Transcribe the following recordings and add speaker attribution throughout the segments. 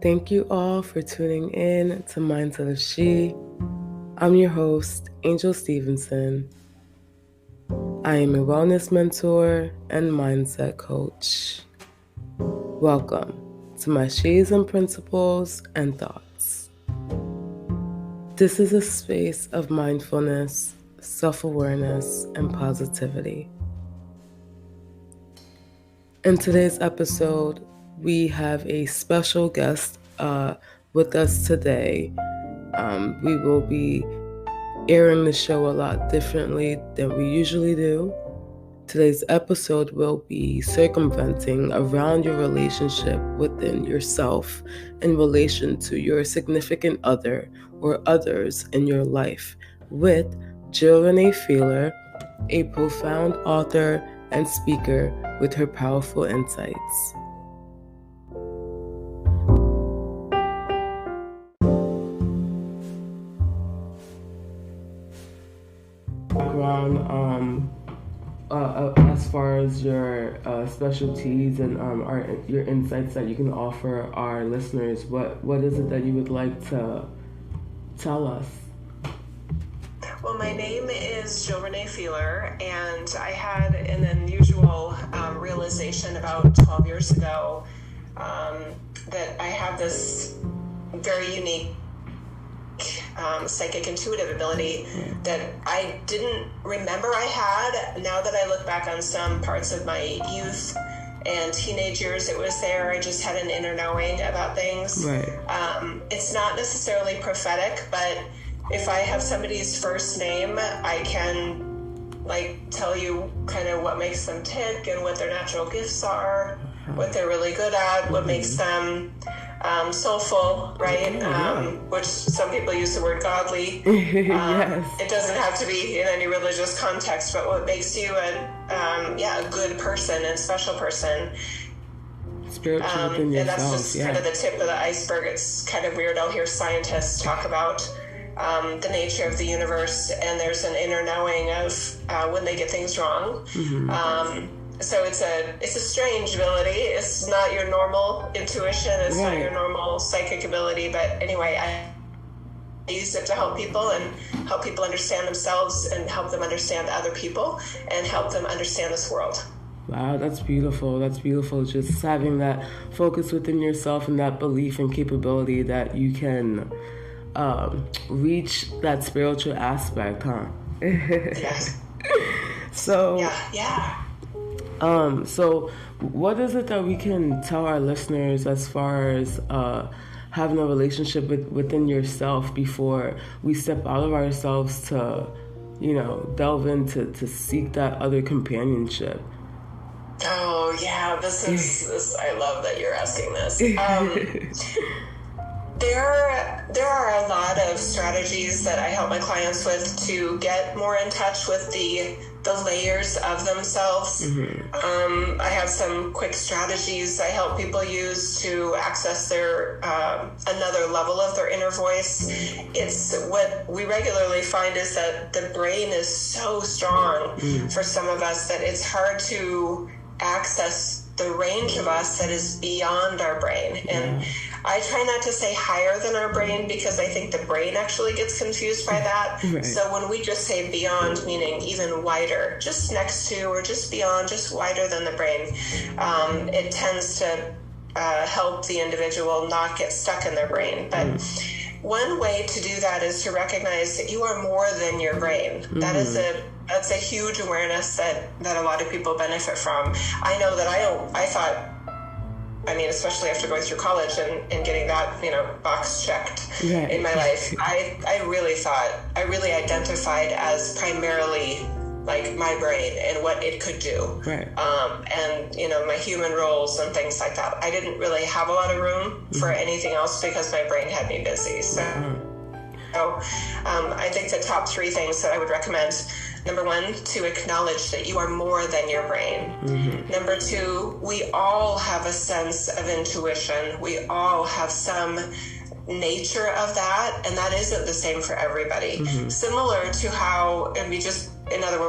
Speaker 1: Thank you all for tuning in to Mindset of She. I'm your host, Angel Stevenson. I am a wellness mentor and mindset coach. Welcome to my She's and Principles and Thoughts. This is a space of mindfulness, self-awareness, and positivity. In today's episode, we have a special guest with us today. We will be airing the show a lot differently than we usually do. Today's episode will be circumventing around your relationship within yourself in relation to your significant other or others in your life with Jill Renee Feeler, a profound author and speaker with her powerful insights. Background as far as your specialties and your insights that you can offer our listeners, what is it that you would like to tell us?
Speaker 2: Well, my name is Jill Renee Feeler, and I had an unusual realization about 12 years ago that I have this very unique psychic intuitive ability that I didn't remember I had. Now that I look back on some parts of my youth and teenage years, it was there. I just had an inner knowing about things.
Speaker 1: Right.
Speaker 2: It's not necessarily prophetic, but if I have somebody's first name, I can tell you kind of what makes them tick and what their natural gifts are, what they're really good at, what makes them soulful, right? Which some people use the word godly.
Speaker 1: Yes.
Speaker 2: It doesn't have to be in any religious context, but what makes you a good person and special person.
Speaker 1: Spiritual within yourself,
Speaker 2: and that's just kind of the tip of the iceberg. It's kind of weird. I'll hear scientists talk about the nature of the universe, and there's an inner knowing of when they get things wrong. So it's a strange ability. It's not your normal intuition. It's not your normal psychic ability. But anyway, I use it to help people and help people understand themselves and help them understand other people and help them understand this world.
Speaker 1: Wow, that's beautiful. That's beautiful. Just having that focus within yourself and that belief and capability that you can reach that spiritual aspect, huh?
Speaker 2: Yes.
Speaker 1: So,
Speaker 2: yeah.
Speaker 1: So what is it that we can tell our listeners as far as having a relationship within yourself before we step out of ourselves to, delve into to seek that other companionship?
Speaker 2: Oh yeah, this is I love that you're asking this. There are a lot of strategies that I help my clients with to get more in touch with the layers of themselves. I have some quick strategies I help people use to access their another level of their inner voice. It's what we regularly find is that the brain is so strong for some of us that it's hard to access the range of us that is beyond our brain. And I try not to say higher than our brain because I think the brain actually gets confused by that. Right. So when we just say beyond, meaning even wider, just next to or just beyond, just wider than the brain, it tends to help the individual not get stuck in their brain. But one way to do that is to recognize that you are more than your brain. That's a huge awareness that a lot of people benefit from. I know that I thought, especially after going through college and getting that, box checked in my life, I really identified as primarily like my brain and what it could do. Right. And, my human roles and things like that. I didn't really have a lot of room for anything else because my brain had me busy. So I think the top 3 things that I would recommend: number 1, to acknowledge that you are more than your brain. Number 2, we all have a sense of intuition. We all have some nature of that, and that isn't the same for everybody. Similar to how, in other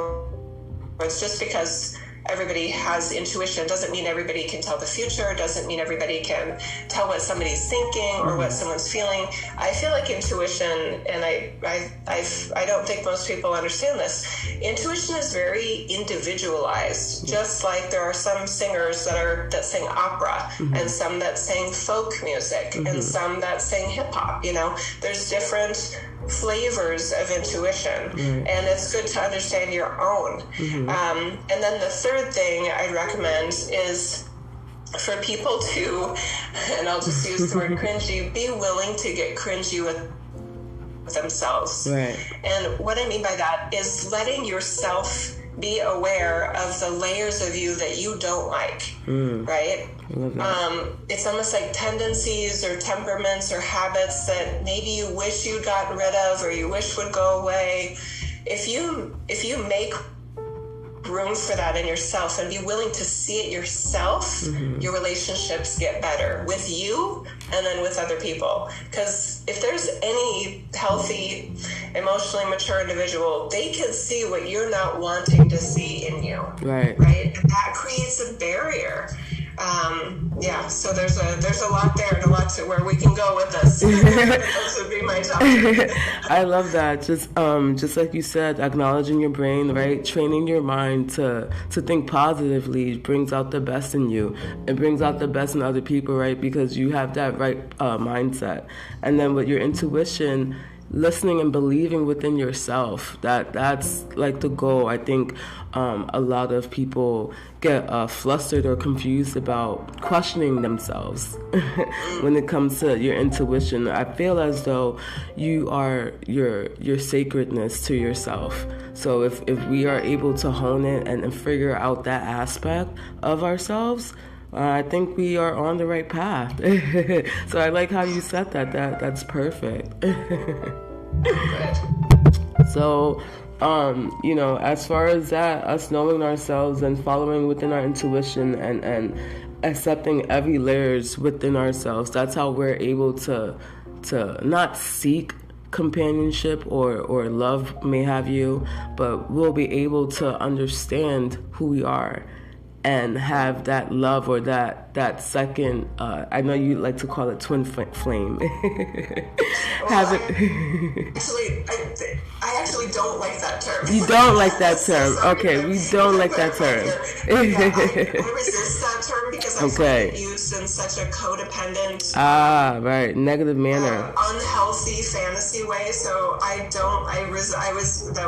Speaker 2: words, just because everybody has intuition. Doesn't mean everybody can tell the future. Doesn't mean everybody can tell what somebody's thinking or what someone's feeling. I feel like intuition, and I don't think most people understand this. Intuition is very individualized. Just like there are some singers that sing opera, and some that sing folk music, and some that sing hip hop. There's different flavors of intuition, and it's good to understand your own. And then the third thing I'd recommend is for people to, and I'll just use the word cringy, be willing to get cringy with themselves.
Speaker 1: Right.
Speaker 2: And what I mean by that is letting yourself be aware of the layers of you that you don't like, right? It's almost like tendencies or temperaments or habits that maybe you wish you'd gotten rid of or you wish would go away. If you make room for that in yourself and be willing to see it yourself, your relationships get better with you and then with other people. Because if there's any healthy, emotionally mature individual, they can see what you're not wanting to see in you.
Speaker 1: Right?
Speaker 2: And that creates a barrier. So there's a lot there and a lot to where we can go with this. Those would be my topic.
Speaker 1: I love that. Just like you said, acknowledging your brain, right? Training your mind to think positively brings out the best in you. It brings out the best in other people, right? Because you have that right mindset. And then with your intuition, listening and believing within yourself, that's like the goal. I think a lot of people get flustered or confused about questioning themselves when it comes to your intuition. I feel as though you are your sacredness to yourself. So if we are able to hone it and figure out that aspect of ourselves, I think we are on the right path. So I like how you said that. That's perfect. So, as far as that, us knowing ourselves and following within our intuition and accepting every layers within ourselves, that's how we're able to not seek companionship or love, may have you, but we'll be able to understand who we are and have that love or that second, I know you like to call it twin flame.
Speaker 2: I actually don't like that term.
Speaker 1: You don't like that term. Okay, we don't like that term.
Speaker 2: I resist that term because I find it used in such a codependent,
Speaker 1: right, negative manner,
Speaker 2: unhealthy fantasy way. So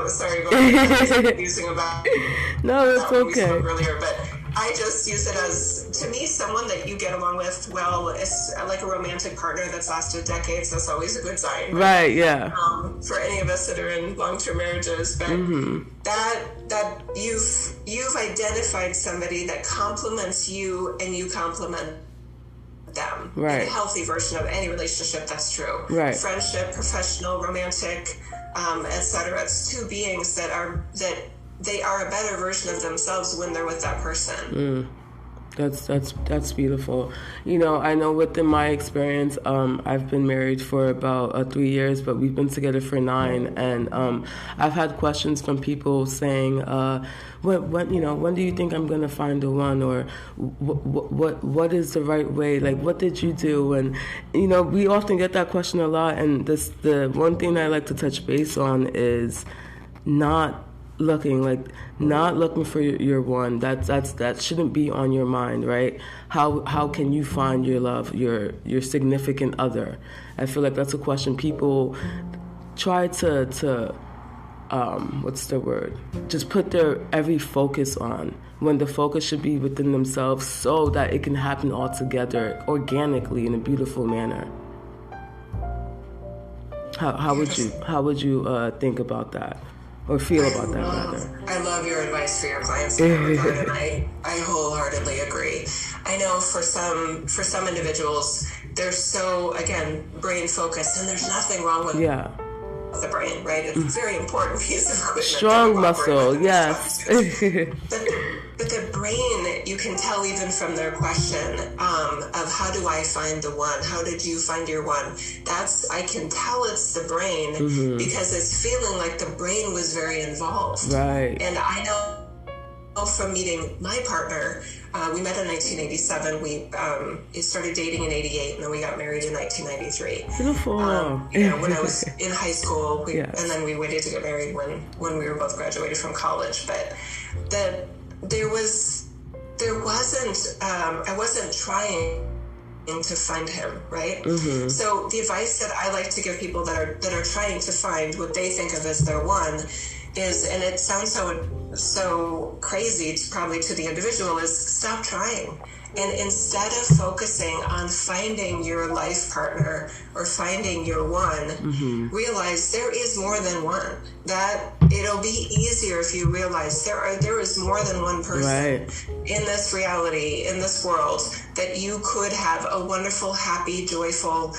Speaker 2: sorry about confusing about.
Speaker 1: No, it's okay.
Speaker 2: We spoke earlier, but I just use it as, to me, someone that you get along with well. It's like a romantic partner that's lasted decades. That's always a good sign.
Speaker 1: Right, yeah.
Speaker 2: For any of us that are in long-term marriages, but that you've identified somebody that complements you and you complement them.
Speaker 1: Right.
Speaker 2: In a healthy version of any relationship, that's true.
Speaker 1: Right.
Speaker 2: Friendship, professional, romantic, etc. It's two beings that they are a better version of themselves when they're with that person.
Speaker 1: That's beautiful. I know within my experience, I've been married for about 3 years, but we've been together for 9. And I've had questions from people saying, when do you think I'm gonna find the one, or what is the right way? Like, what did you do? And we often get that question a lot. And the one thing I like to touch base on is not looking for your one. That shouldn't be on your mind, right? How can you find your love, your significant other? I feel like that's a question people try to what's the word? Just put their every focus on, when the focus should be within themselves, so that it can happen all together organically in a beautiful manner. How would you think about that? Or feel about that, rather.
Speaker 2: I love your advice for your clients in that regard, and I wholeheartedly agree. I know for some individuals, they're so, again, brain focused, and there's nothing wrong with the brain, right? It's a very important piece of equipment.
Speaker 1: Strong muscle, yes.
Speaker 2: But the brain, you can tell even from their question of how do I find the one? How did you find your one? I can tell it's the brain because it's feeling like the brain was very involved.
Speaker 1: Right.
Speaker 2: And I know from meeting my partner, we met in 1987. We started dating in 88, and then we got married in 1993.
Speaker 1: Beautiful.
Speaker 2: When I was in high school,
Speaker 1: Yes.
Speaker 2: and then we waited to get married when we were both graduated from college. But I wasn't trying to find him, right?
Speaker 1: Mm-hmm.
Speaker 2: So the advice that I like to give people that are trying to find what they think of as their one is, and it sounds so crazy probably to the individual, is stop trying. And instead of focusing on finding your life partner or finding your one,
Speaker 1: mm-hmm.
Speaker 2: realize there is more than one. That it'll be easier if you realize there is more than one person
Speaker 1: right.
Speaker 2: in this reality, in this world, that you could have a wonderful, happy, joyful,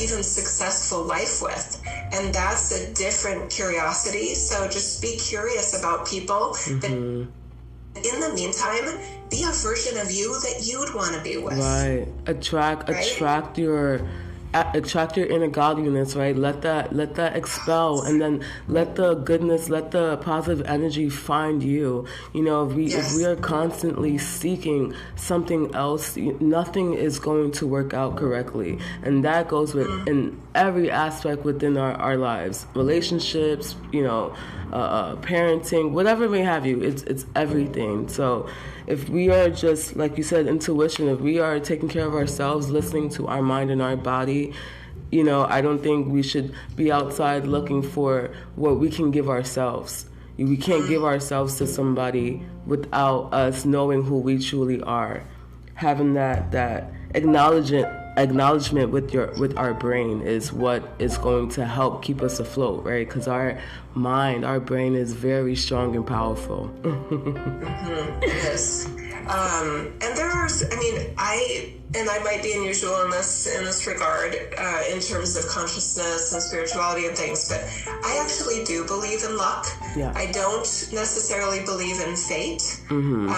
Speaker 2: even successful life with. And that's a different curiosity. So just be curious about people.
Speaker 1: Mm-hmm.
Speaker 2: But in the meantime, be a version of you that you'd want to be with.
Speaker 1: Right. Attract your inner godliness, right? Let that expel, and then let the goodness, let the positive energy find you. If we are constantly seeking something else, nothing is going to work out correctly. And that goes with in every aspect within our lives, relationships, parenting, whatever may have you. It's everything. So if we are just, like you said, intuition, if we are taking care of ourselves, listening to our mind and our body, I don't think we should be outside looking for what we can give ourselves. We can't give ourselves to somebody without us knowing who we truly are. Having that acknowledgement with our brain is what is going to help keep us afloat, right? Because our brain is very strong and powerful.
Speaker 2: Mm-hmm. It is. And I might be unusual in this regard, in terms of consciousness and spirituality and things, but I actually do believe in luck.
Speaker 1: Yeah.
Speaker 2: I don't necessarily believe in fate.
Speaker 1: Mm-hmm.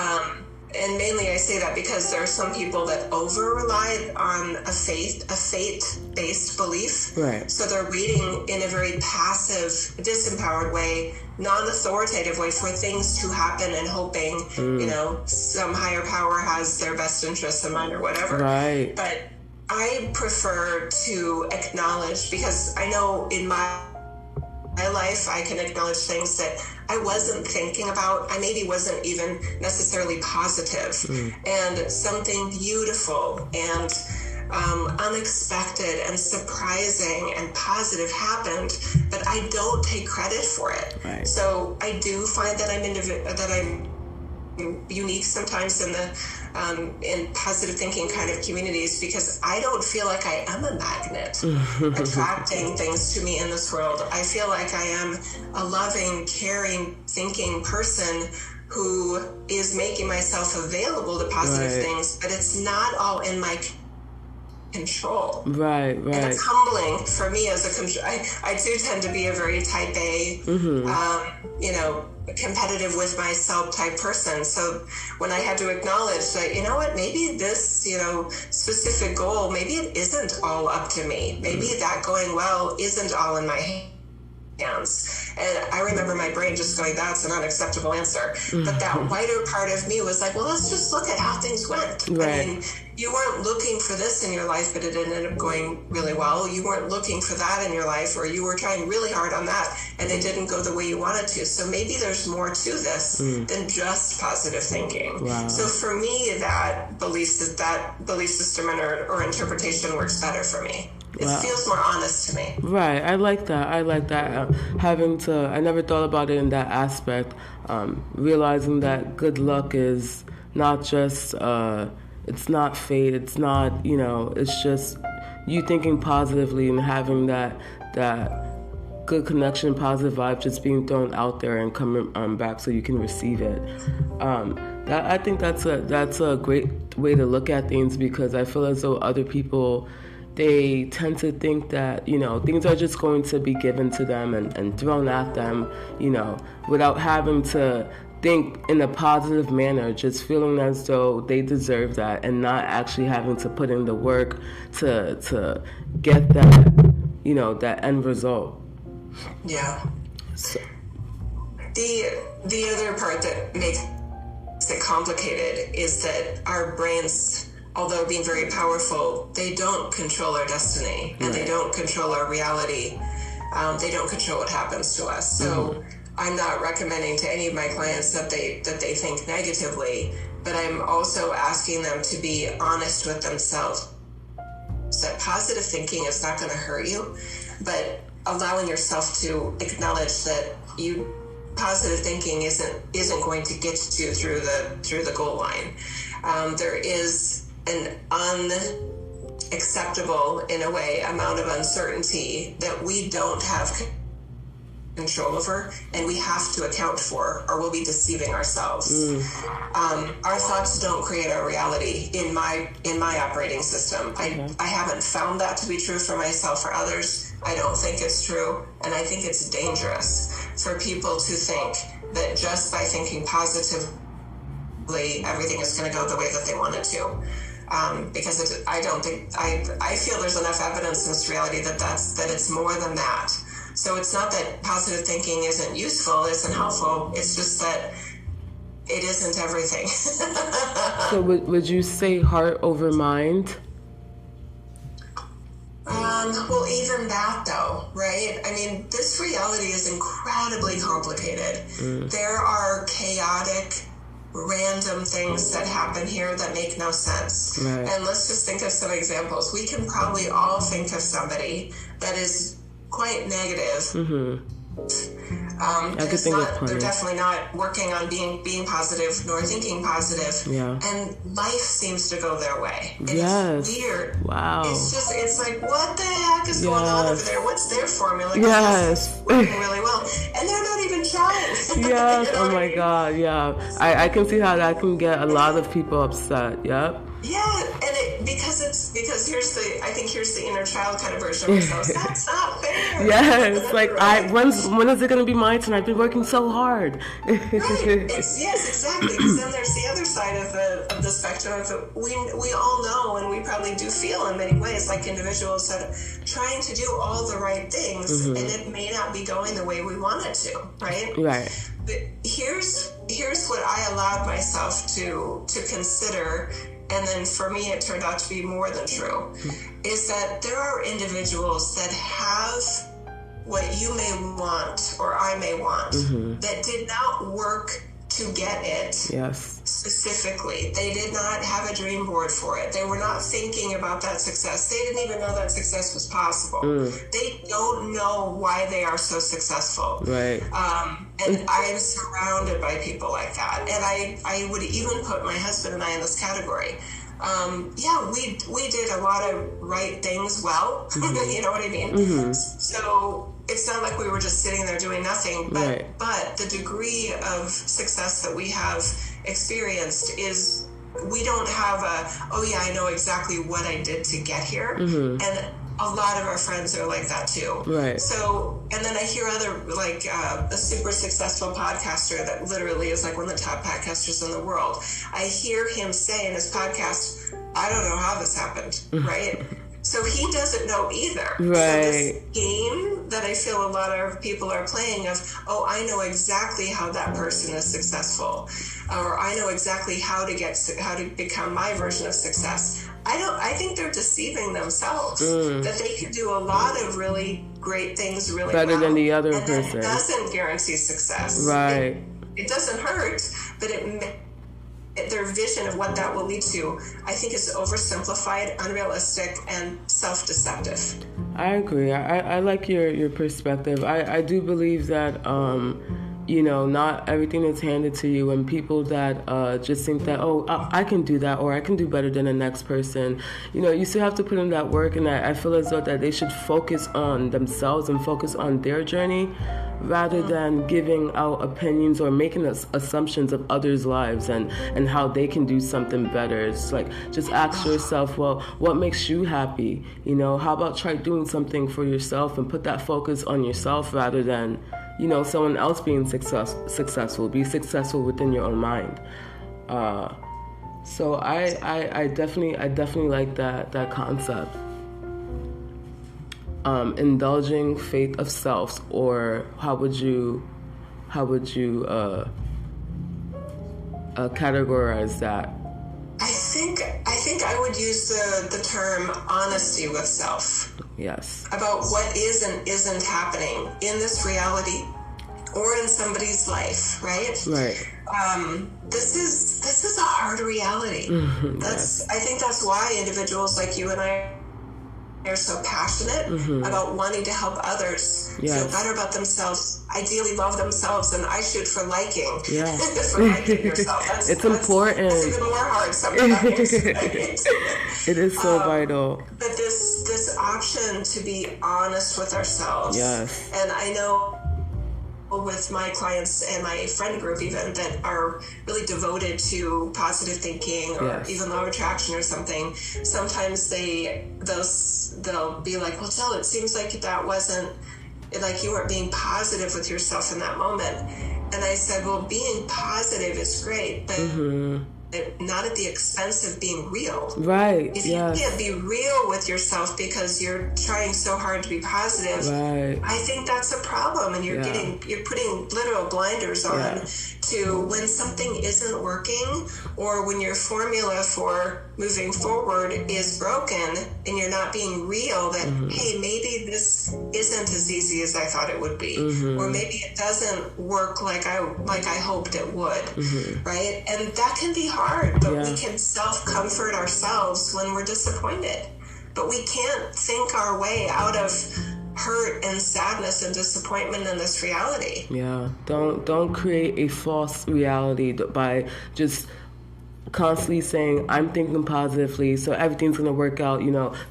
Speaker 2: And mainly I say that because there are some people that over-rely on a fate-based belief.
Speaker 1: Right.
Speaker 2: So they're waiting in a very passive, disempowered way, non-authoritative way for things to happen and hoping, some higher power has their best interests in mind or whatever.
Speaker 1: Right.
Speaker 2: But I prefer to acknowledge, because I know in my life I can acknowledge things that I wasn't thinking about. I maybe wasn't even necessarily positive. And something beautiful and unexpected and surprising and positive happened, but I don't take credit for it.
Speaker 1: Right.
Speaker 2: So I do find that I'm unique sometimes in the in positive thinking kind of communities, because I don't feel like I am a magnet attracting things to me in this world. I feel like I am a loving, caring, thinking person who is making myself available to positive things, but it's not all in my control.
Speaker 1: Right.
Speaker 2: And it's humbling for me as I do tend to be a very type A, competitive with myself type person. So when I had to acknowledge that, maybe this, specific goal, maybe it isn't all up to me. Maybe that going well isn't all in my hands. And I remember my brain just going, that's an unacceptable answer. But that whiter part of me was like, well, let's just look at how things went.
Speaker 1: Right.
Speaker 2: I mean, you weren't looking for this in your life, but it ended up going really well. You weren't looking for that in your life, or you were trying really hard on that and it didn't go the way you wanted to. So maybe there's more to this than just positive thinking.
Speaker 1: Wow.
Speaker 2: So for me, that belief system or interpretation works better for me. It feels more honest to me.
Speaker 1: Right. I like that. I never thought about it in that aspect. Realizing that good luck is not just, it's not fate. It's not, it's just you thinking positively and having that good connection, positive vibe just being thrown out there and coming back so you can receive it. I think that's a great way to look at things, because I feel as though other people, they tend to think that, things are just going to be given to them and thrown at them, without having to think in a positive manner, just feeling as though they deserve that and not actually having to put in the work to get that, that end result.
Speaker 2: Yeah.
Speaker 1: So.
Speaker 2: The other part that makes it complicated is that our brains, although being very powerful, they don't control our destiny, and they don't control our reality. They don't control what happens to us. So I'm not recommending to any of my clients that they think negatively, but I'm also asking them to be honest with themselves. That positive thinking is not going to hurt you, but allowing yourself to acknowledge that positive thinking isn't going to get you through the goal line. There is an unacceptable, in a way, amount of uncertainty that we don't have control over, and we have to account for, or we'll be deceiving ourselves. Our thoughts don't create our reality in my operating system. I haven't found that to be true for myself or others. I don't think it's true, and I think it's dangerous for people to think that just by thinking positively, everything is going to go the way that they want it to. Because I feel there's enough evidence in this reality that it's more than that. So it's not that positive thinking isn't useful, isn't helpful. It's just that it isn't everything.
Speaker 1: So would you say heart over mind?
Speaker 2: Well, even that though, right? I mean, this reality is incredibly complicated. There are chaotic, random things that happen here that make no sense.
Speaker 1: Right.
Speaker 2: And let's just think of some examples. We can probably all think of somebody that is quite negative. They're definitely not working on being positive nor thinking positive. Yeah. And life seems to go their way. And it's weird.
Speaker 1: Wow.
Speaker 2: It's like, what the heck is going on over there? What's their formula?
Speaker 1: Yes.
Speaker 2: It's working really well. And they're not even trying.
Speaker 1: Yes. Oh my God. Yeah. I can see how that can get a lot of people upset. Yep.
Speaker 2: Yeah, and because here's the inner child kind of version of ourselves. That's not fair.
Speaker 1: Yes, like when is it gonna be my turn? I've been working so hard.
Speaker 2: Right. Yes, exactly. Because then there's the other side of the spectrum of it. We all know, and we probably do feel in many ways like individuals that are trying to do all the right things, and it may not be going the way we want it to. Right.
Speaker 1: Right.
Speaker 2: But here's what I allowed myself to consider. And then for me, it turned out to be more than true, is that there are individuals that have what you may want or I may want that did not work to get it specifically. They did not have a dream board for it. They were not thinking about that success. They didn't even know that success was possible. They don't know why they are so successful.
Speaker 1: Right.
Speaker 2: And I'm surrounded by people like that. And I would even put my husband and I in this category. We did a lot of right things well. You know what I mean? So it's not like we were just sitting there doing nothing, but the degree of success that we have experienced is we don't have I know exactly what I did to get here. And a lot of our friends are like that too. Right. So, and then I hear other, like a super successful podcaster that literally is like one of the top podcasters in the world. I hear him say in his podcast, I don't know how this happened, right? So he doesn't know either. Right. So this game that I feel a lot of people are playing of, I know exactly how that person is successful, or I know exactly how to become my version of success. I think they're deceiving themselves that they can do a lot of really great things really
Speaker 1: better than the other
Speaker 2: and
Speaker 1: person.
Speaker 2: That doesn't guarantee success.
Speaker 1: Right.
Speaker 2: It doesn't hurt, but their vision of what that will lead to, I think, is oversimplified, unrealistic, and self-deceptive.
Speaker 1: I agree. I like your perspective. I do believe that not everything is handed to you, and people that just think that, I can do that, or I can do better than the next person. You still have to put in that work, and I feel as though that they should focus on themselves and focus on their journey rather than giving out opinions or making assumptions of others' lives and how they can do something better. It's like, just ask yourself, well, what makes you happy? How about try doing something for yourself and put that focus on yourself rather than someone else being successful. Be successful within your own mind. So I definitely like that concept. Indulging faith of self, or how would you categorize that?
Speaker 2: I think I would use the term honesty with self.
Speaker 1: Yes.
Speaker 2: About what is and isn't happening in this reality or in somebody's life, right?
Speaker 1: Right.
Speaker 2: This is a hard reality.
Speaker 1: Yes.
Speaker 2: I think that's why individuals like you and I are so passionate about wanting to help others feel better about themselves, ideally love themselves, and I shoot for liking.
Speaker 1: Yeah.
Speaker 2: For liking yourself.
Speaker 1: It's important.
Speaker 2: That's even more hard sometimes.
Speaker 1: It is so vital.
Speaker 2: But this option to be honest with ourselves.
Speaker 1: Yes.
Speaker 2: And I know with my clients and my friend group even that are really devoted to positive thinking or even law of attraction or something, sometimes they'll be like, well, Jill, it seems like that wasn't, like you weren't being positive with yourself in that moment. And I said, well, being positive is great, but not at the expense of being real.
Speaker 1: Right.
Speaker 2: If you can't be real with yourself because you're trying so hard to be positive, I think that's a problem, and you're putting literal blinders on to when something isn't working, or when your formula for moving forward is broken and you're not being real that hey, maybe this isn't as easy as I thought it would be, or maybe it doesn't work like I hoped it would, right? And that can be hard, but we can self-comfort ourselves when we're disappointed. But we can't think our way out of hurt and sadness and disappointment in this reality.
Speaker 1: Yeah. Don't create a false reality by just constantly saying, I'm thinking positively, so everything's going to work out.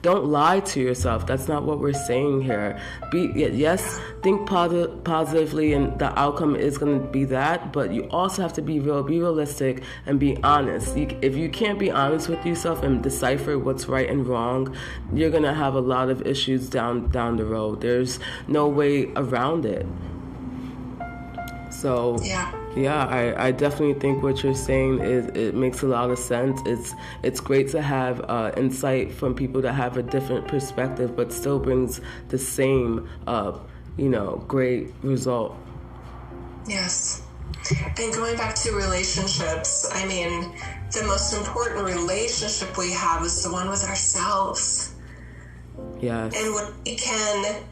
Speaker 1: Don't lie to yourself. That's not what we're saying here. Think positively, and the outcome is going to be that, but you also have to be realistic and be honest. If you can't be honest with yourself and decipher what's right and wrong, you're going to have a lot of issues down the road. There's no way around it. So I definitely think what you're saying it makes a lot of sense. It's great to have insight from people that have a different perspective, but still brings the same great result.
Speaker 2: Yes. And going back to relationships, I mean, the most important relationship we have is the one with ourselves.
Speaker 1: Yes.
Speaker 2: And when we can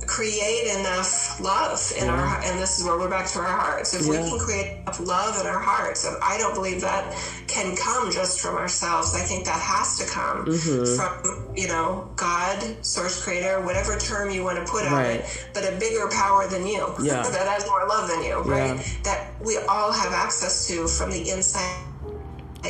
Speaker 2: create enough love in our, and this is where we're back to our hearts. If we can create enough love in our hearts, and I don't believe that can come just from ourselves. I think that has to come from, God, source creator, whatever term you want to put on it, but a bigger power than you, that has more love than you, right? That we all have access to from the inside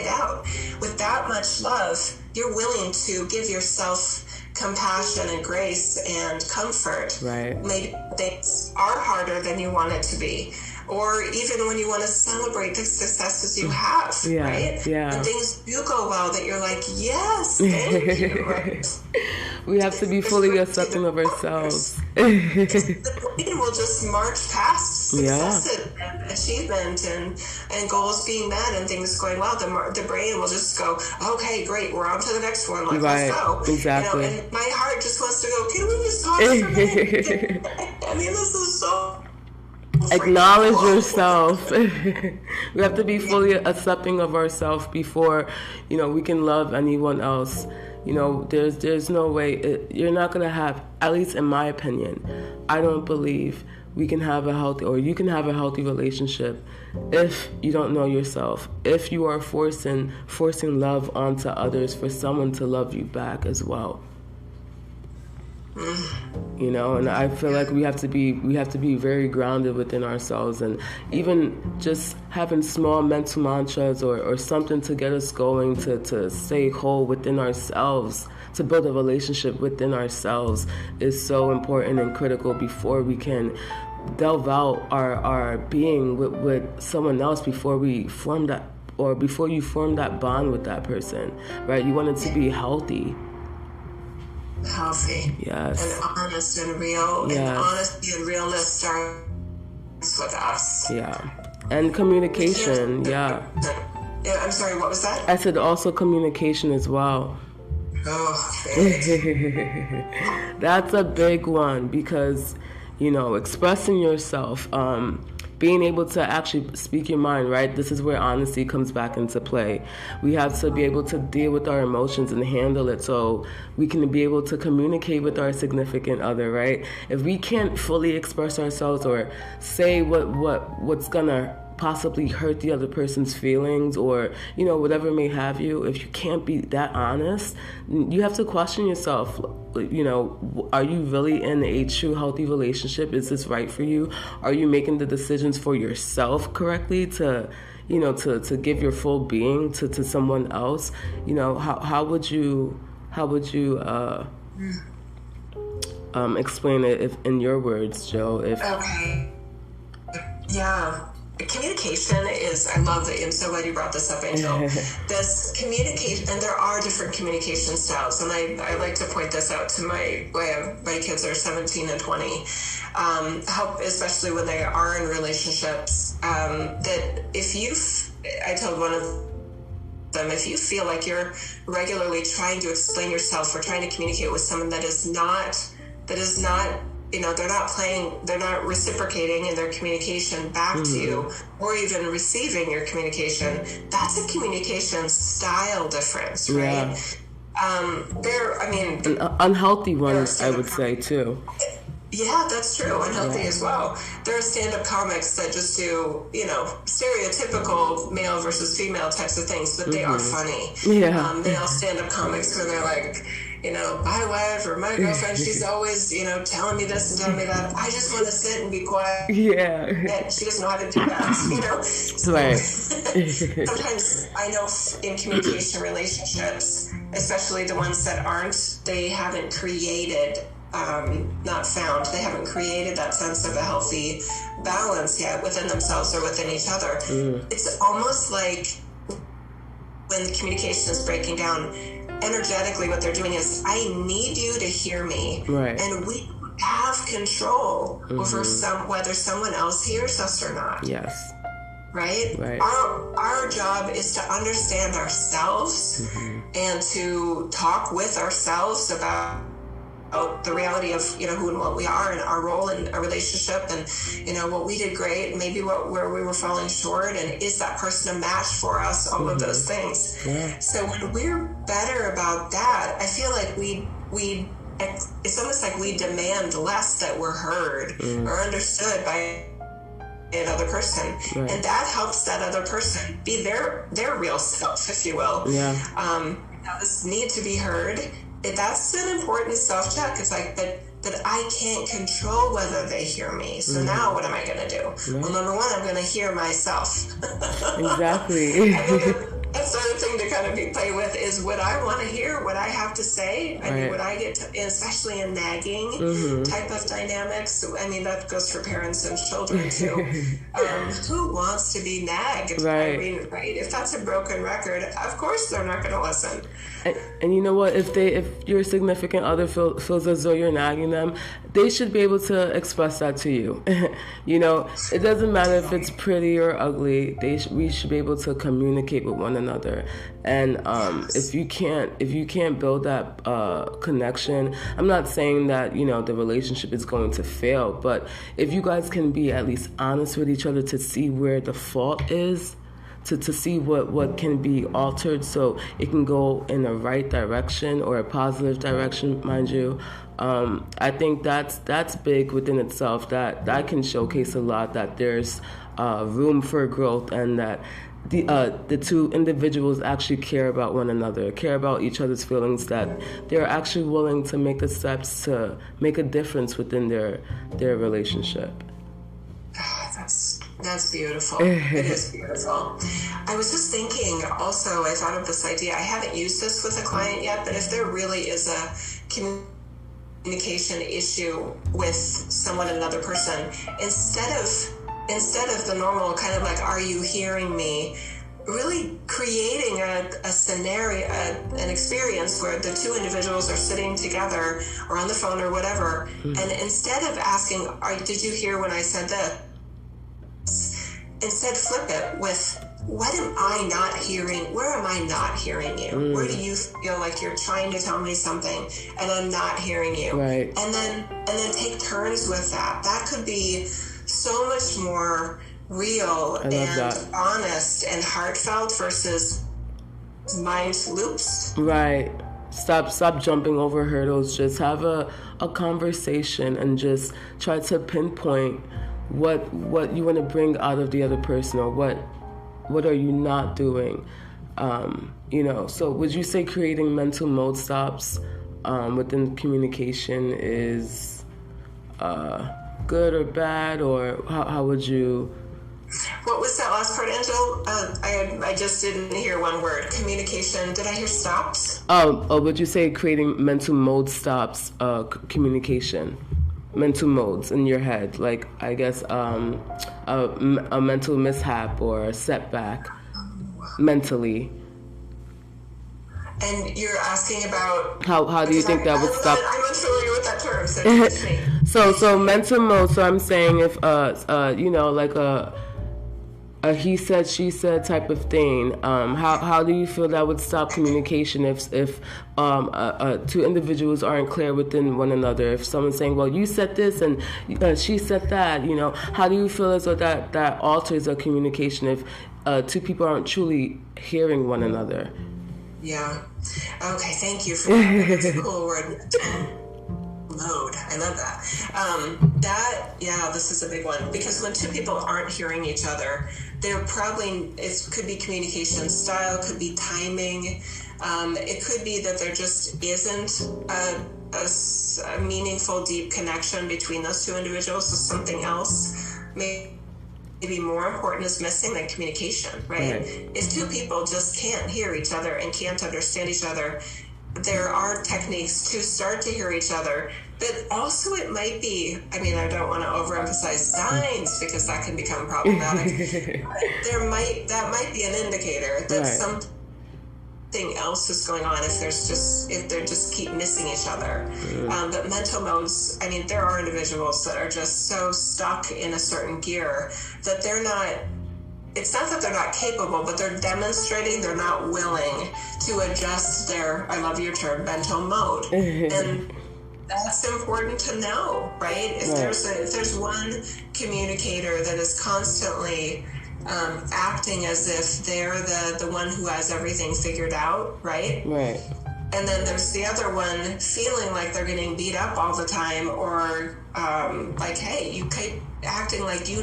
Speaker 2: out. With that much love, you're willing to give yourself compassion and grace and comfort.
Speaker 1: Right.
Speaker 2: Maybe things are harder than you want it to be, or even when you want to celebrate the successes you have, right?
Speaker 1: Yeah.
Speaker 2: When things do go well, that you're like, yes, thank you. Right?
Speaker 1: We have to be fully accepting of ourselves.
Speaker 2: The brain will just march past success and achievement and goals being met and things going well. The brain will just go, okay, great, we're on to the next one. Let's go.
Speaker 1: Exactly.
Speaker 2: And my heart just wants to go, can we just talk for a minute? I mean, this is so...
Speaker 1: Acknowledge yourself. We have to be fully accepting of ourselves before, we can love anyone else. There's no way you're not going to have, at least in my opinion, I don't believe we can have a healthy, or you can have a healthy relationship if you don't know yourself, if you are forcing love onto others for someone to love you back as well. And I feel like we have to be very grounded within ourselves, and even just having small mental mantras or something to get us going to stay whole within ourselves, to build a relationship within ourselves is so important and critical before we can delve out our being with someone else, before we form that, or before you form that bond with that person, right? You want it to be healthy.
Speaker 2: Yes, and honest and real, and honesty and realness starts with us.
Speaker 1: And communication.
Speaker 2: I'm sorry, what was that?
Speaker 1: I said also communication as well.
Speaker 2: Oh,
Speaker 1: that's a big one, because expressing yourself, being able to actually speak your mind, right? This is where honesty comes back into play. We have to be able to deal with our emotions and handle it so we can be able to communicate with our significant other, right? If we can't fully express ourselves or say what's gonna possibly hurt the other person's feelings, or whatever may have you, if you can't be that honest, you have to question yourself. Are you really in a true healthy relationship? Is this right for you? Are you making the decisions for yourself correctly to give your full being to someone else? How would you explain it in your words, Jill?
Speaker 2: Okay. Yeah. Communication is, I love that, I'm so glad you brought this up, Angel. This communication, and there are different communication styles, and I like to point this out to my kids are 17 and 20, help, especially when they are in relationships, that I told one of them, if you feel like you're regularly trying to explain yourself or trying to communicate with someone that is not they're not reciprocating in their communication back to you, or even receiving your communication, that's a communication style difference, right?
Speaker 1: An unhealthy one, I would say, too.
Speaker 2: Yeah, that's true. Unhealthy as well. There are stand-up comics that just do, stereotypical male versus female types of things, but they are funny.
Speaker 1: Yeah.
Speaker 2: Male stand-up comics where they're like, my wife or my girlfriend, she's always, telling me this and telling me that. I just want to sit and be quiet.
Speaker 1: Yeah.
Speaker 2: And she doesn't know how to do that, So,
Speaker 1: right.
Speaker 2: Sometimes I know in communication relationships, especially the ones that they haven't created, they haven't created that sense of a healthy balance yet within themselves or within each other. It's almost like when the communication is breaking down, energetically what they're doing is, I need you to hear me,
Speaker 1: right?
Speaker 2: And we have control over whether someone else hears us or not.
Speaker 1: Yes.
Speaker 2: Right? Our job is to understand ourselves and to talk with ourselves about the reality of who and what we are and our role in a relationship, and what we did great, maybe where we were falling short, and is that person a match for us, all of those things. So when we're better about that, I feel like it's almost like we demand less that we're heard or understood by another person, and that helps that other person be their real self, if you will. This need to be heard, that's an important self-check. It's like, but I can't control whether they hear me. So now what am I going to do? Well, number one, I'm going to hear myself.
Speaker 1: Exactly.
Speaker 2: That's the other thing to kind of play with is, would I want to hear what I have to say? I mean, would I get to, especially in nagging type of dynamics? I mean, that goes for parents and children too. Who wants to be nagged?
Speaker 1: Right.
Speaker 2: I mean, if that's a broken record, of course they're not going to listen.
Speaker 1: And you know what? If your significant other feels as though you're nagging them, they should be able to express that to you. It doesn't matter if it's pretty or ugly. We should be able to communicate with one another. And if you can't build that connection, I'm not saying that the relationship is going to fail, but if you guys can be at least honest with each other to see where the fault is, to see what can be altered so it can go in a right direction or a positive direction, mind you. I think that's big within itself. That can showcase a lot that there's room for growth, and that the two individuals actually care about one another, care about each other's feelings, that they're actually willing to make the steps to make a difference within their relationship.
Speaker 2: That's beautiful. It is beautiful. I was just thinking also, I thought of this idea. I haven't used this with a client yet, but if there really is a communication issue with someone, another person, instead of the normal kind of like, are you hearing me? Really creating a scenario, an experience where the two individuals are sitting together or on the phone or whatever, and instead of asking, did you hear when I said that? Instead, flip it with, what am I not hearing? Where am I not hearing you? Where do you feel like you're trying to tell me something and I'm not hearing you?
Speaker 1: Right.
Speaker 2: And then take turns with that. That could be so much more real and honest and heartfelt versus mind loops.
Speaker 1: Right. Stop jumping over hurdles. Just have a conversation and just try to pinpoint what you want to bring out of the other person, or what are you not doing. So would you say creating mental mode stops within communication is good or bad, or how would you?
Speaker 2: What was that last part, Angel? I just didn't hear one word. Communication. Did I hear stops?
Speaker 1: Would you say creating mental mode stops communication? Mental modes in your head, like I guess a mental mishap or a setback mentally.
Speaker 2: And you're asking about
Speaker 1: how do you think that would stop?
Speaker 2: I'm unfamiliar with that term, so teach me.
Speaker 1: So mental mode. So I'm saying if like a he said she said type of thing. How do you feel that would stop communication if two individuals aren't clear within one another? If someone's saying, well, you said this and she said that, how do you feel as though that alters a communication if two people aren't truly hearing one another?
Speaker 2: Yeah. Okay, thank you for that. That's a cool word. Mode. I love that. This is a big one, because when two people aren't hearing each other, it could be communication style, could be timing. It could be that there just isn't a meaningful, deep connection between those two individuals. So something else maybe more important is missing than communication, right? If two people just can't hear each other and can't understand each other, there are techniques to start to hear each other, but also it might be, I don't want to overemphasize signs because that can become problematic. That might be an indicator that something else is going on if they just keep missing each other. But mental modes, there are individuals that are just so stuck in a certain gear that it's not that they're not capable, but they're demonstrating they're not willing to adjust their, I love your term, mental mode. And that's important to know, right? If there's one communicator that is constantly acting as if they're the one who has everything figured out, right?
Speaker 1: Right.
Speaker 2: And then there's the other one feeling like they're getting beat up all the time, or like, hey, you keep acting like you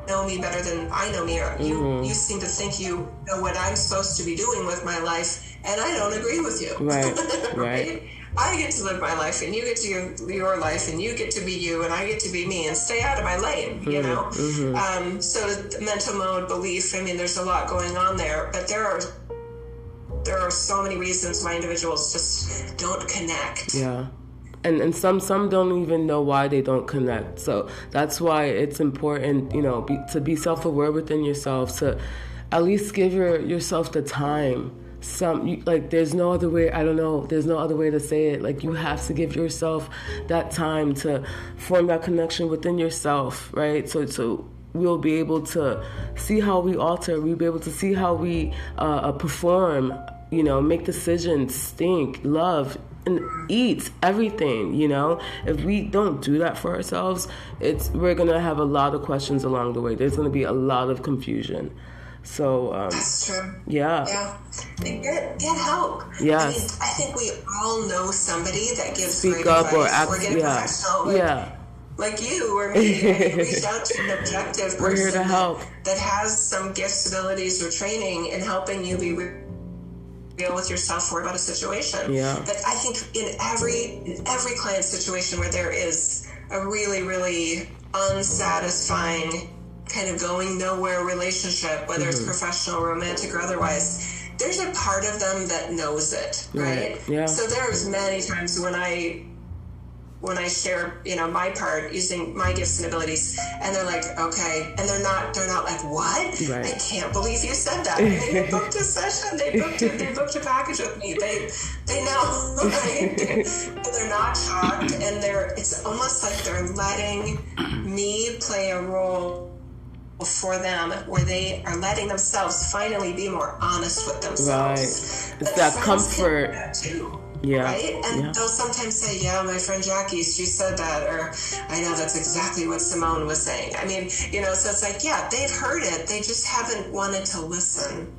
Speaker 2: know me better than I know me, or you seem to think you know what I'm supposed to be doing with my life, and I don't agree with you. Right. I get to live my life, and you get to your life, and you get to be you, and I get to be me, and stay out of my lane, So mental mode, belief, there's a lot going on there, but there are so many reasons why individuals just don't connect.
Speaker 1: Yeah. And some don't even know why they don't connect. So that's why it's important, to be self-aware within yourself, to at least give yourself the time. There's no other way. There's no other way to say it. Like, you have to give yourself that time to form that connection within yourself, right? So we'll be able to see how we alter. We'll be able to see how we perform. Make decisions, think, love, and eat everything. If we don't do that for ourselves, we're gonna have a lot of questions along the way. There's gonna be a lot of confusion. So
Speaker 2: that's true.
Speaker 1: Yeah.
Speaker 2: And get help.
Speaker 1: Yes.
Speaker 2: I think we all know somebody that gives
Speaker 1: speak
Speaker 2: great
Speaker 1: up
Speaker 2: advice,
Speaker 1: or
Speaker 2: get professional. Like you or me, reach out to an objective person.
Speaker 1: We're here to help.
Speaker 2: That has some gifts, abilities, or training in helping you be real with yourself or about a situation.
Speaker 1: Yeah.
Speaker 2: But I think in every client situation where there is a really, really unsatisfying, kind of going nowhere relationship, whether it's professional, romantic, or otherwise, there's a part of them that knows it, right?
Speaker 1: Yeah.
Speaker 2: So there's many times when I share, my part using my gifts and abilities, and they're like, okay, and they're not like, what?
Speaker 1: Right.
Speaker 2: I can't believe you said that. They booked a session, they booked a package with me. They know, right? And they're not shocked, and it's almost like they're letting me play a role for them, where they are letting themselves finally be more honest with themselves.
Speaker 1: Right. It's that comfort.
Speaker 2: Right? And they'll sometimes say, yeah, my friend Jackie, she said that, or I know that's exactly what Simone was saying. I mean, so it's like, yeah, they've heard it. They just haven't wanted to listen.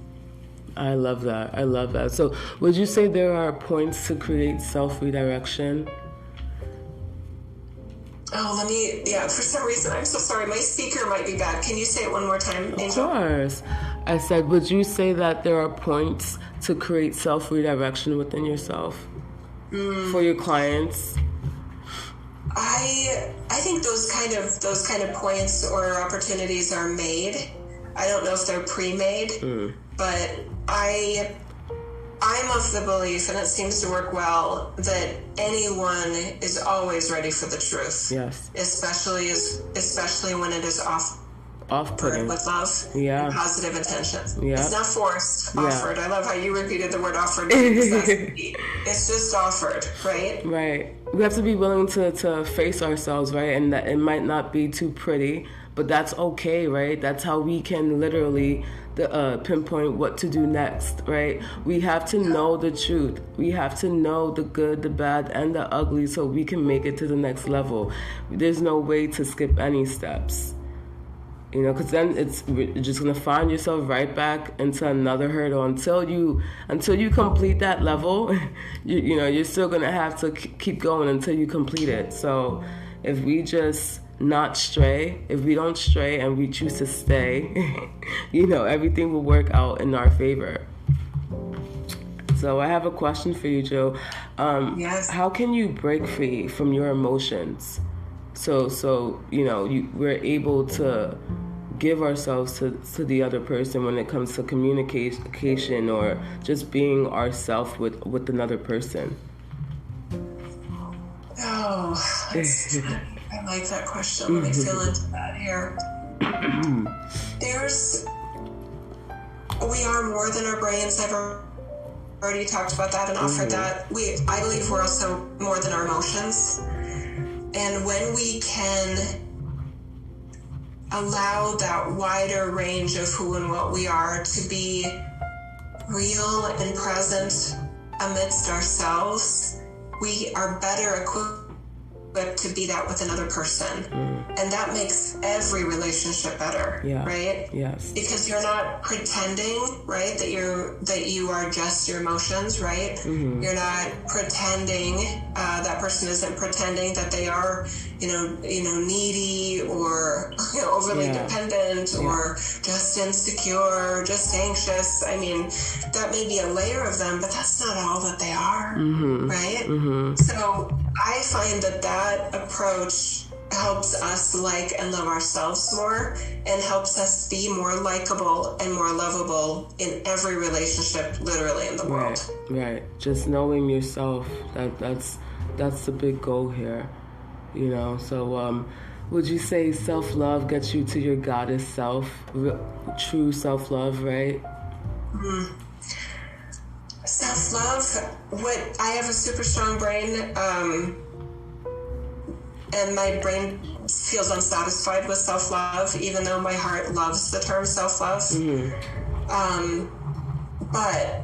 Speaker 1: I love that. So would you say there are points to create self-redirection?
Speaker 2: For some reason, I'm so sorry. My speaker might be bad. Can you say it one more time, Angel?
Speaker 1: Of course. I said, would you say that there are points to create self-redirection within yourself for your clients?
Speaker 2: I think those kind of points or opportunities are made. I don't know if they're pre-made, but I'm of the belief, and it seems to work well, that anyone is always ready for the truth.
Speaker 1: Yes.
Speaker 2: Especially when it is offered with love and positive intentions.
Speaker 1: Yeah.
Speaker 2: It's not forced, offered. I love how you repeated the word offered. It's just offered, right?
Speaker 1: Right. We have to be willing to face ourselves, right? And that it might not be too pretty, but that's okay, right? That's how we can literally pinpoint what to do next, right? We have to know the truth. We have to know the good, the bad, and the ugly so we can make it to the next level. There's no way to skip any steps, because then you're just going to find yourself right back into another hurdle until you complete that level. You're still going to have to keep going until you complete it. So if we just if we don't stray and we choose to stay, everything will work out in our favor. So I have a question for you, Jill.
Speaker 2: Yes.
Speaker 1: How can you break free from your emotions? So we're able to give ourselves to the other person when it comes to communication or just being ourselves with another person.
Speaker 2: Oh, I like that question. Let me feel into that here. We are more than our brains. I've already talked about that and offered that. I believe we're also more than our emotions. And when we can allow that wider range of who and what we are to be real and present amidst ourselves, we are better equipped to be that with another person. And that makes every relationship better, right?
Speaker 1: Yes.
Speaker 2: Because you're not pretending, right, that you are just your emotions, right? You're not pretending, that person isn't pretending that they are, needy or overly dependent or just insecure, just anxious. I mean, that may be a layer of them, but that's not all that they are, right? So I find that approach helps us like and love ourselves more and helps us be more likable and more lovable in every relationship literally in the world.
Speaker 1: Right. Just knowing yourself, that's the big goal here, So would you say self-love gets you to your goddess self, true self-love, right?
Speaker 2: Self-love, I have a super strong brain, and my brain feels unsatisfied with self-love, even though my heart loves the term self-love. But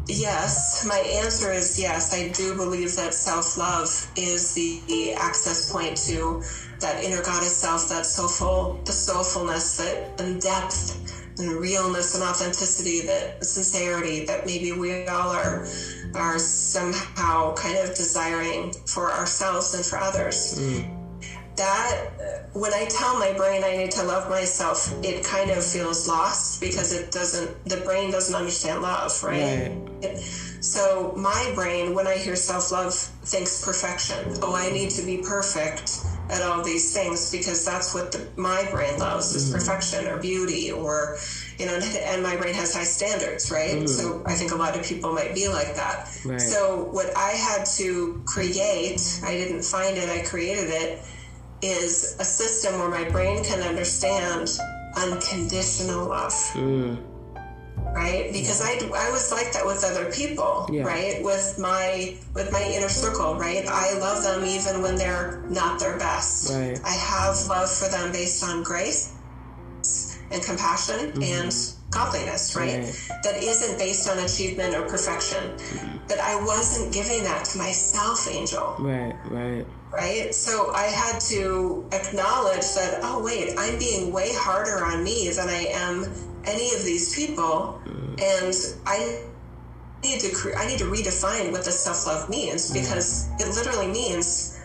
Speaker 2: yes, my answer is yes. I do believe that self-love is the access point to that inner goddess self, the soulfulness, and depth, and realness, and authenticity, that sincerity that maybe we all are somehow kind of desiring for ourselves and for others. That when I tell my brain I need to love myself, it kind of feels lost because the brain doesn't understand love, right? So my brain, when I hear self-love, thinks perfection. Oh, I need to be perfect at all these things because that's what my brain loves, is perfection or beauty, or and my brain has high standards, right? So I think a lot of people might be like that.
Speaker 1: Right.
Speaker 2: So what I had to create, I didn't find it, I created it, is a system where my brain can understand unconditional love. Right? Because I was like that with other people, right? With my inner circle, right? I love them even when they're not their best.
Speaker 1: Right.
Speaker 2: I have love for them based on grace and compassion and godliness, right? That isn't based on achievement or perfection. But I wasn't giving that to myself, Angel. Right? So I had to acknowledge that, oh wait, I'm being way harder on me than I am any of these people. And I need to redefine what the self-love means, because it literally means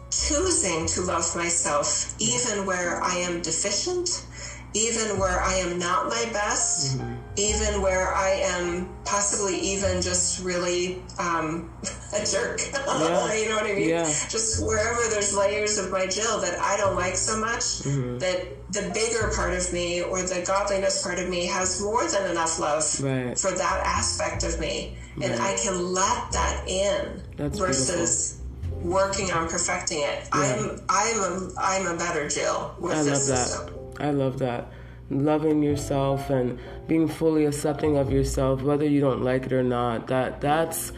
Speaker 2: choosing to love myself even where I am deficient, even where I am not my best, even where I am possibly even just really a jerk. You know what I mean? Just wherever there's layers of my Jill that I don't like so much, that the bigger part of me or the godliness part of me has more than enough love for that aspect of me. And I can let that in. That's versus beautiful. Working on perfecting it. I'm a better Jill with this system.
Speaker 1: I love that. Loving yourself and being fully accepting of yourself, whether you don't like it or not. That's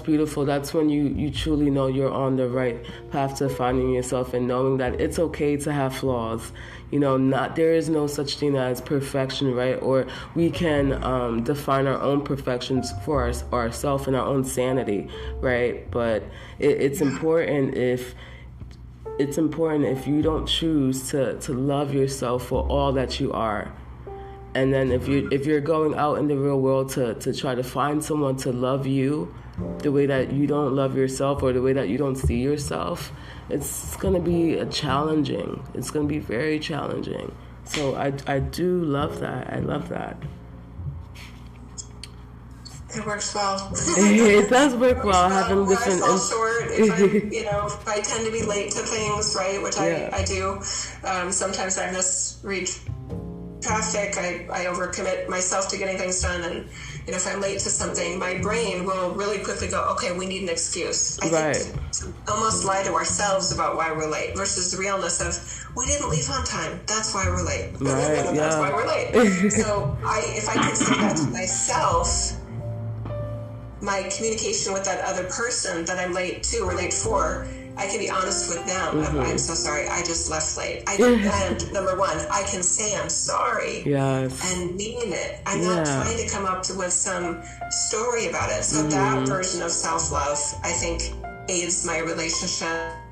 Speaker 1: beautiful. That's when you truly know you're on the right path to finding yourself and knowing that it's okay to have flaws. You know, there is no such thing as perfection, right? Or we can define our own perfections for ourselves and our own sanity, right? But it's important if you don't choose to love yourself for all that you are. And then if you're going out in the real world to try to find someone to love you the way that you don't love yourself or the way that you don't see yourself, it's going to be challenging. It's going to be very challenging. So I do love that. I love that.
Speaker 2: It works well.
Speaker 1: It does work well. Having different.
Speaker 2: I fall short if I tend to be late to things, right? Which I do. Sometimes I misread traffic. I overcommit myself to getting things done, and if I'm late to something, my brain will really quickly go, okay, we need an excuse. I think to almost lie to ourselves about why we're late versus the realness of we didn't leave on time. That's why we're late. That's why we're late. So if I can say that to myself, my communication with that other person that I'm late to or late for, I can be honest with them. I'm so sorry, I just left late. And number one, I can say I'm sorry and mean it. I'm not trying to come up with some story about it. So that version of self-love, I think, aids my relationships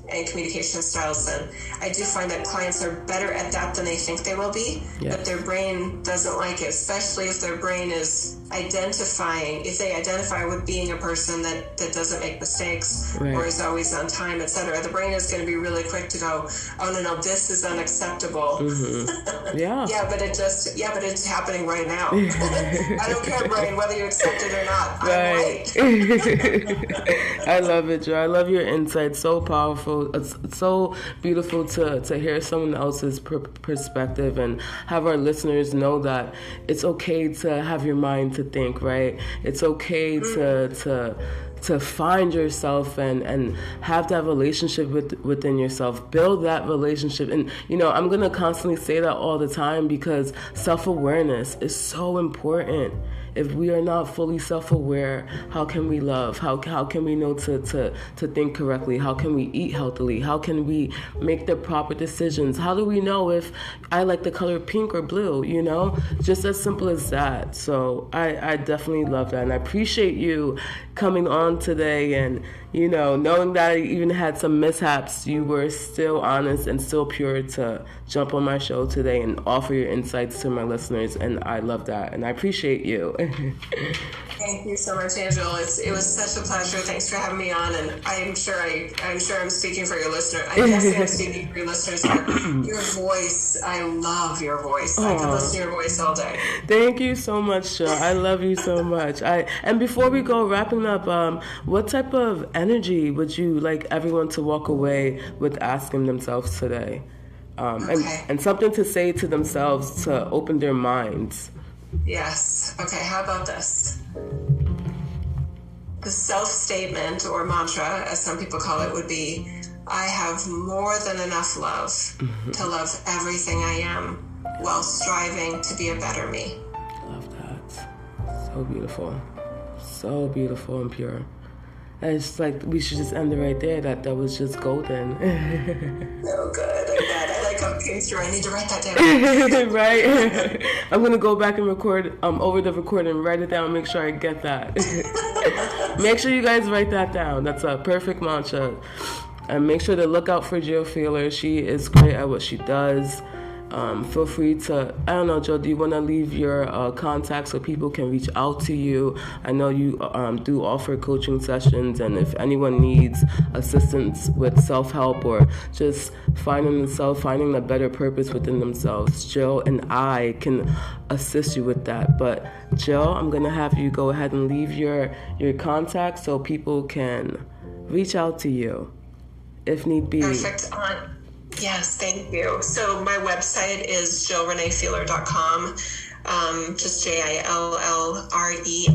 Speaker 2: and communication styles. And I do find that clients are better at that than they think they will be, but their brain doesn't like it, especially if their brain is if they identify with being a person that doesn't make mistakes or is always on time, etc. The brain is going to be really quick to go, oh no, this is unacceptable. But it's happening right now. I don't care, brain, whether you accept it or not. I'm right.
Speaker 1: I love it, Joe. I love your insight. So powerful. It's so beautiful to hear someone else's perspective and have our listeners know that it's okay to have your mind to think, right? It's okay to find yourself and have that relationship within yourself. Build that relationship. And, I'm going to constantly say that all the time because self-awareness is so important. If we are not fully self-aware, how can we love? How can we know to think correctly? How can we eat healthily? How can we make the proper decisions? How do we know if I like the color pink or blue? Just as simple as that. So I definitely love that. And I appreciate you coming on today and, knowing that I even had some mishaps, you were still honest and still pure to jump on my show today and offer your insights to my listeners. And I love that. And I appreciate you.
Speaker 2: Thank you so much, Angel. It was such a pleasure. Thanks for having me on. And I'm sure I'm speaking for your listener. I guess I'm speaking for your listeners. Your voice, I love your voice. I can listen to your voice all day.
Speaker 1: Thank you so much, Jill. I love you so much. And before we go wrapping up, what type of energy would you like everyone to walk away with asking themselves today? And something to say to themselves to open their minds.
Speaker 2: Yes. Okay, how about this? The self-statement or mantra, as some people call it, would be, I have more than enough love to love everything I am while striving to be a better me.
Speaker 1: Love that. So beautiful. So beautiful and pure. And it's like we should just end it right there. That was just golden.
Speaker 2: Oh, good. I like how came through. I need to write that down.
Speaker 1: Right? I'm going to go back and record over the recording, write it down, make sure I get that. Make sure you guys write that down. That's a perfect mantra. And make sure to look out for Jill Feeler. She is great at what she does. Feel free to, I don't know, Jill, do you want to leave your contact so people can reach out to you? I know you do offer coaching sessions, and if anyone needs assistance with self-help or just finding themselves, finding a better purpose within themselves, Jill and I can assist you with that. But Jill, I'm going to have you go ahead and leave your contact so people can reach out to you if need be.
Speaker 2: Perfect. Yes, thank you. So my website is jillreneefeeler.com. Just JILLRENEE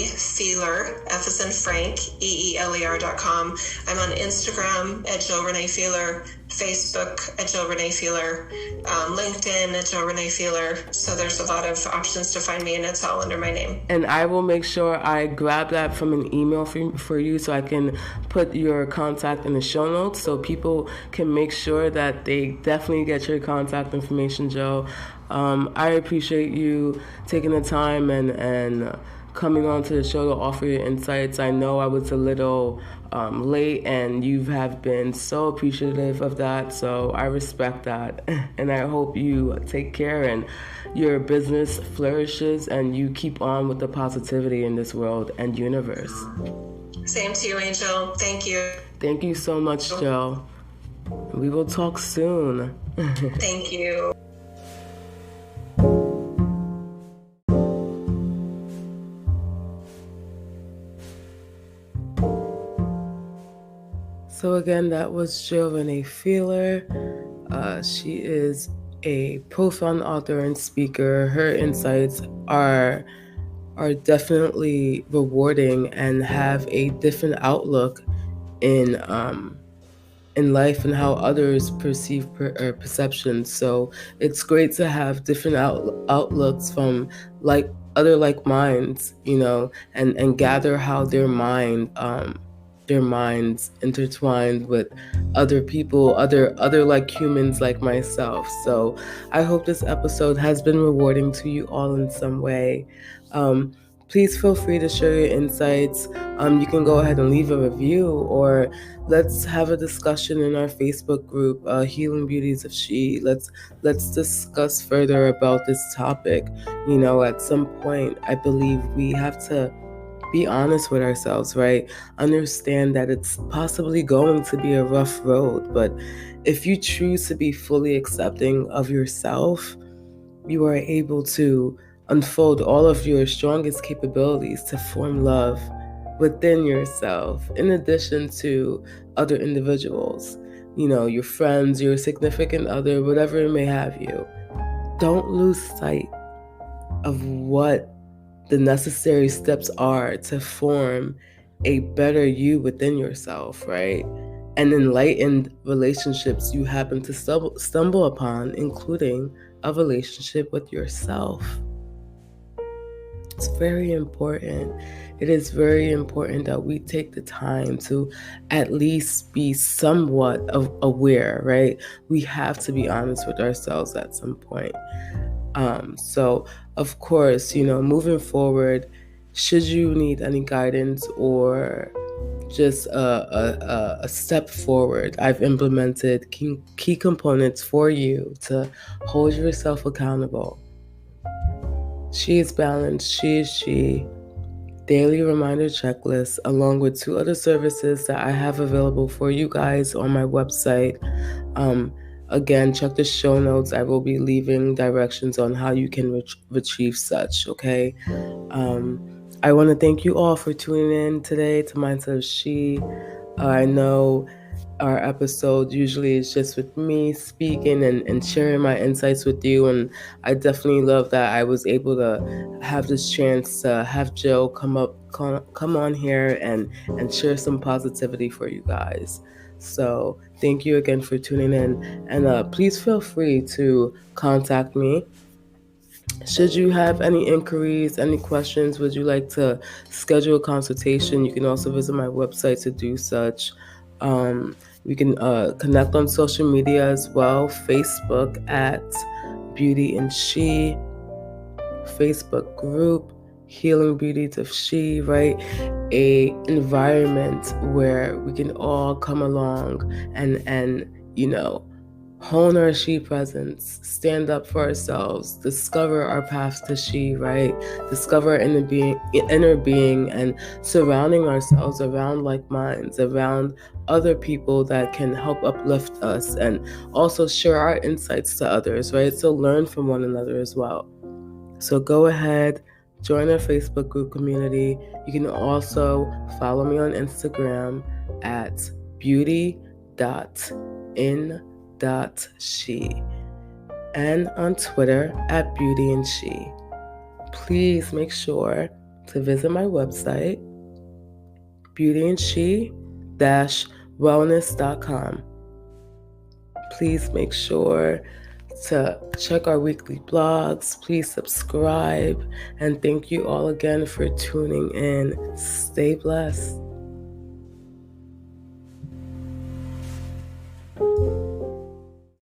Speaker 2: Feeler, F as in Frank, EELER.com. I'm on Instagram at Jill Renee Feeler, Facebook at Jill Renee Feeler, LinkedIn at Jill Renee Feeler. So there's a lot of options to find me, and it's all under my name.
Speaker 1: And I will make sure I grab that from an email for you so I can put your contact in the show notes so people can make sure that they definitely get your contact information, Joe. I appreciate you taking the time and coming on to the show to offer your insights. I know I was a little late, and you have been so appreciative of that, so I respect that. And I hope you take care and your business flourishes and you keep on with the positivity in this world and universe.
Speaker 2: Same to you, Angel. Thank you.
Speaker 1: Thank you so much, Jill. We will talk soon.
Speaker 2: Thank you.
Speaker 1: So again, that was Jill Renee Feeler. She is a profound author and speaker. Her insights are definitely rewarding and have a different outlook in life and how others perceive perceptions. So it's great to have different outlooks from other like minds, and gather how their minds intertwined with other people, other like humans like myself. So I hope this episode has been rewarding to you all in some way. Please feel free to share your insights. You can go ahead and leave a review, or let's have a discussion in our Facebook group, Healing Beauties of She. Let's discuss further about this topic. At some point, I believe we have to be honest with ourselves, right? Understand that it's possibly going to be a rough road, but if you choose to be fully accepting of yourself, you are able to unfold all of your strongest capabilities to form love within yourself, in addition to other individuals, your friends, your significant other, whatever it may have you. Don't lose sight of what the necessary steps are to form a better you within yourself, right? And enlightened relationships you happen to stumble upon, including a relationship with yourself. It's very important. It is very important that we take the time to at least be somewhat aware, right? We have to be honest with ourselves at some point. So, of course, moving forward, should you need any guidance or just a step forward, I've implemented key components for you to hold yourself accountable. She is Balanced, She is She, daily reminder checklist, along with 2 other services that I have available for you guys on my website. Again, check the show notes. I will be leaving directions on how you can retrieve such, okay? I want to thank you all for tuning in today to Mindset of She. I know our episode usually is just with me speaking and sharing my insights with you, and I definitely love that I was able to have this chance to have Jill come on here and share some positivity for you guys. So thank you again for tuning in, and please feel free to contact me. Should you have any inquiries, any questions, would you like to schedule a consultation? You can also visit my website to do such. We can connect on social media as well. Facebook at Beauty and She, Facebook group Healing Beauties of She, right? A environment where we can all come along and hone our she presence, stand up for ourselves, discover our paths to she, right? Discover inner being, and surrounding ourselves around like minds, around other people that can help uplift us and also share our insights to others, right? So learn from one another as well. So go ahead, join our Facebook group community. You can also follow me on Instagram at beauty.in.she and on Twitter at Beauty and She. Please make sure to visit my website, beautyandshe-wellness.com. Please make sure to check our weekly blogs. Please subscribe. And thank you all again for tuning in. Stay blessed.